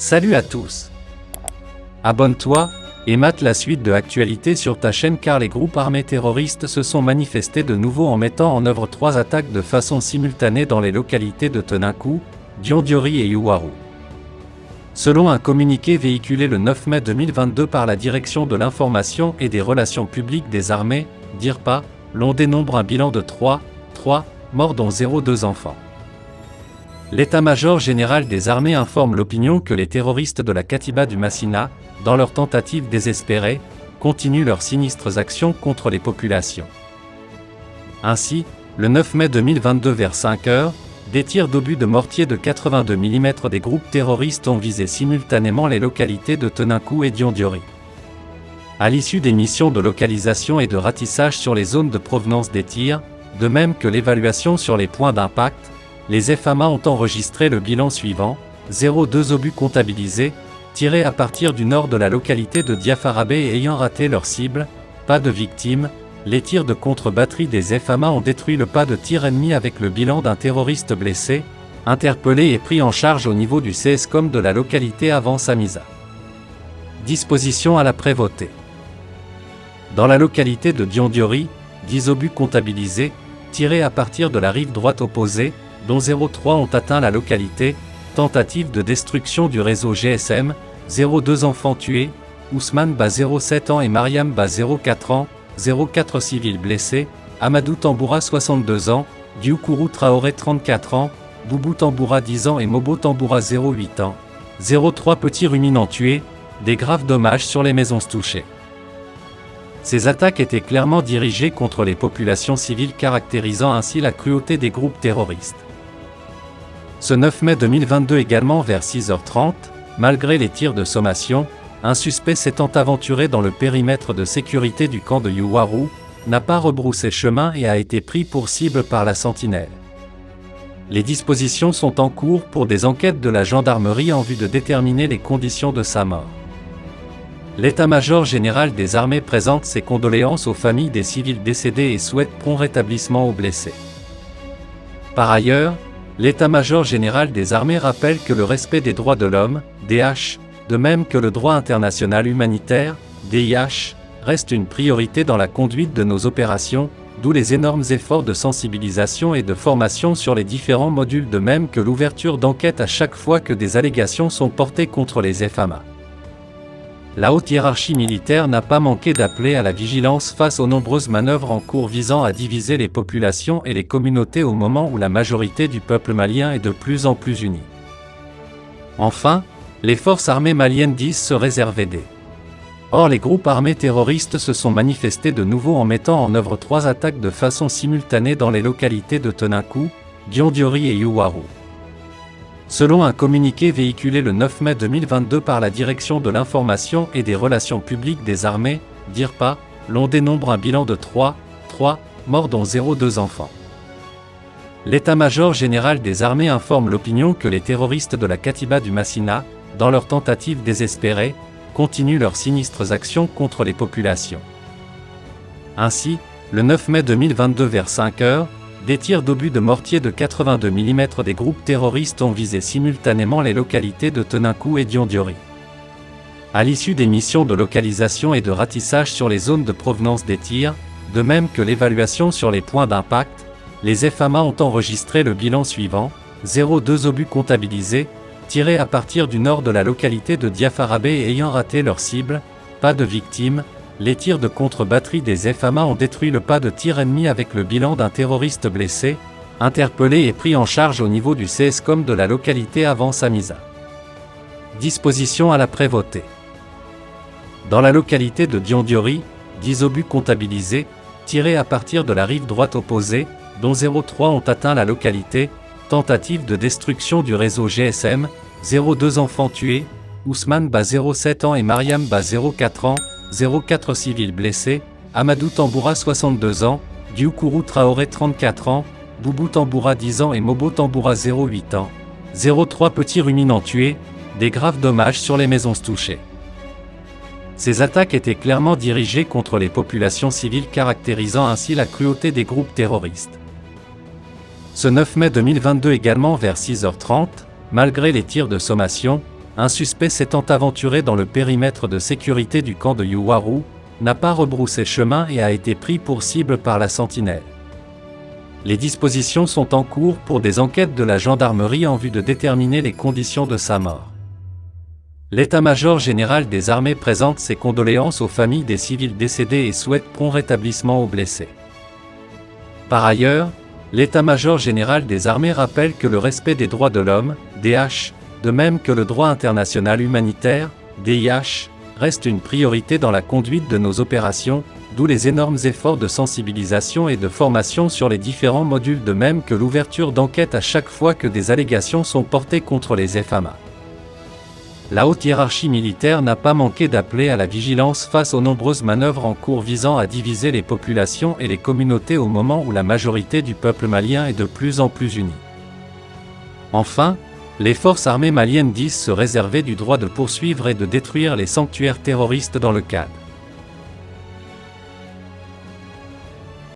Salut à tous. Abonne-toi et mate la suite de actualité sur ta chaîne car les groupes armés terroristes se sont manifestés de nouveau en mettant en œuvre 3 attaques de façon simultanée dans les localités de Teunenkou, Diondiory et Yuwaru. Selon un communiqué véhiculé le 9 mai 2022 par la Direction de l'information et des relations publiques des armées, DIRPA, l'on dénombre un bilan de 3 morts dont 02 enfants. L'état-major général des armées informe l'opinion que les terroristes de la Katiba du Masina, dans leur tentative désespérée, continuent leurs sinistres actions contre les populations. Ainsi, le 9 mai 2022 vers 5 heures, des tirs d'obus de mortier de 82 mm des groupes terroristes ont visé simultanément les localités de Teunenkou et Diondiory. À l'issue des missions de localisation et de ratissage sur les zones de provenance des tirs, de même que l'évaluation sur les points d'impact, les FAMA ont enregistré le bilan suivant, 02 obus comptabilisés, tirés à partir du nord de la localité de Diafarabé et ayant raté leur cible, pas de victimes, les tirs de contre-batterie des FAMA ont détruit le pas de tir ennemi avec le bilan d'un terroriste blessé, interpellé et pris en charge au niveau du CSCOM de la localité avant sa mise à disposition à la prévôté. Dans la localité de Diondiory, 10 obus comptabilisés, tirés à partir de la rive droite opposée, dont 03 ont atteint la localité, tentative de destruction du réseau GSM, 02 enfants tués, Ousmane Ba 07 ans et Mariam Ba 04 ans, 04 civils blessés, Amadou Tamboura 62 ans, Dioukuru Traoré 34 ans, Boubou Tamboura 10 ans et Mobo Tamboura 08 ans, 03 petits ruminants tués, des graves dommages sur les maisons touchées. Ces attaques étaient clairement dirigées contre les populations civiles caractérisant ainsi la cruauté des groupes terroristes. Ce 9 mai 2022 également vers 6h30, malgré les tirs de sommation, un suspect s'étant aventuré dans le périmètre de sécurité du camp de Yuwaru, n'a pas rebroussé chemin et a été pris pour cible par la sentinelle. Les dispositions sont en cours pour des enquêtes de la gendarmerie en vue de déterminer les conditions de sa mort. L'état-major général des armées présente ses condoléances aux familles des civils décédés et souhaite prompt rétablissement aux blessés. Par ailleurs, l'état-major général des armées rappelle que le respect des droits de l'homme, DH, de même que le droit international humanitaire, DIH, reste une priorité dans la conduite de nos opérations, d'où les énormes efforts de sensibilisation et de formation sur les différents modules de même que l'ouverture d'enquêtes à chaque fois que des allégations sont portées contre les FAMA. La haute hiérarchie militaire n'a pas manqué d'appeler à la vigilance face aux nombreuses manœuvres en cours visant à diviser les populations et les communautés au moment où la majorité du peuple malien est de plus en plus unie. Enfin, les forces armées maliennes disent se réserver des. Or les groupes armés terroristes se sont manifestés de nouveau en mettant en œuvre 3 attaques de façon simultanée dans les localités de Teunenkou, Diondiory et Yuwaru. Selon un communiqué véhiculé le 9 mai 2022 par la Direction de l'information et des relations publiques des armées, DIRPA, l'on dénombre un bilan de 3 morts dont 02 enfants. L'état-major général des armées informe l'opinion que les terroristes de la Katiba du Masina, dans leur tentative désespérée, continuent leurs sinistres actions contre les populations. Ainsi, le 9 mai 2022 vers 5 heures, des tirs d'obus de mortier de 82 mm des groupes terroristes ont visé simultanément les localités de Teunenkou et Diondiory. À l'issue des missions de localisation et de ratissage sur les zones de provenance des tirs, de même que l'évaluation sur les points d'impact, les FAMA ont enregistré le bilan suivant, 02 obus comptabilisés, tirés à partir du nord de la localité de Diafarabé et ayant raté leur cible, pas de victimes. Les tirs de contre-batterie des FAMA ont détruit le pas de tir ennemi avec le bilan d'un terroriste blessé, interpellé et pris en charge au niveau du CSCOM de la localité avant sa mise à disposition à la prévôté. Dans la localité de Diondiory, 10 obus comptabilisés, tirés à partir de la rive droite opposée, dont 03 ont atteint la localité, tentative de destruction du réseau GSM, 02 enfants tués, Ousmane Ba 07 ans et Mariam Ba 04 ans, 04 civils blessés, Amadou Tamboura 62 ans, Dioukuru Traoré 34 ans, Boubou Tamboura 10 ans et Mobo Tamboura 08 ans, 03 petits ruminants tués, des graves dommages sur les maisons touchées. Ces attaques étaient clairement dirigées contre les populations civiles caractérisant ainsi la cruauté des groupes terroristes. Ce 9 mai 2022 également vers 6h30, malgré les tirs de sommation, un suspect s'étant aventuré dans le périmètre de sécurité du camp de Yuwaru, n'a pas rebroussé chemin et a été pris pour cible par la sentinelle. Les dispositions sont en cours pour des enquêtes de la gendarmerie en vue de déterminer les conditions de sa mort. L'état-major général des armées présente ses condoléances aux familles des civils décédés et souhaite prompt rétablissement aux blessés. Par ailleurs, l'état-major général des armées rappelle que le respect des droits de l'homme, DH, de même que le droit international humanitaire, DIH, reste une priorité dans la conduite de nos opérations, d'où les énormes efforts de sensibilisation et de formation sur les différents modules de même que l'ouverture d'enquêtes à chaque fois que des allégations sont portées contre les FAMA. La haute hiérarchie militaire n'a pas manqué d'appeler à la vigilance face aux nombreuses manœuvres en cours visant à diviser les populations et les communautés au moment où la majorité du peuple malien est de plus en plus unie. Enfin, les forces armées maliennes disent se réserver du droit de poursuivre et de détruire les sanctuaires terroristes dans le cadre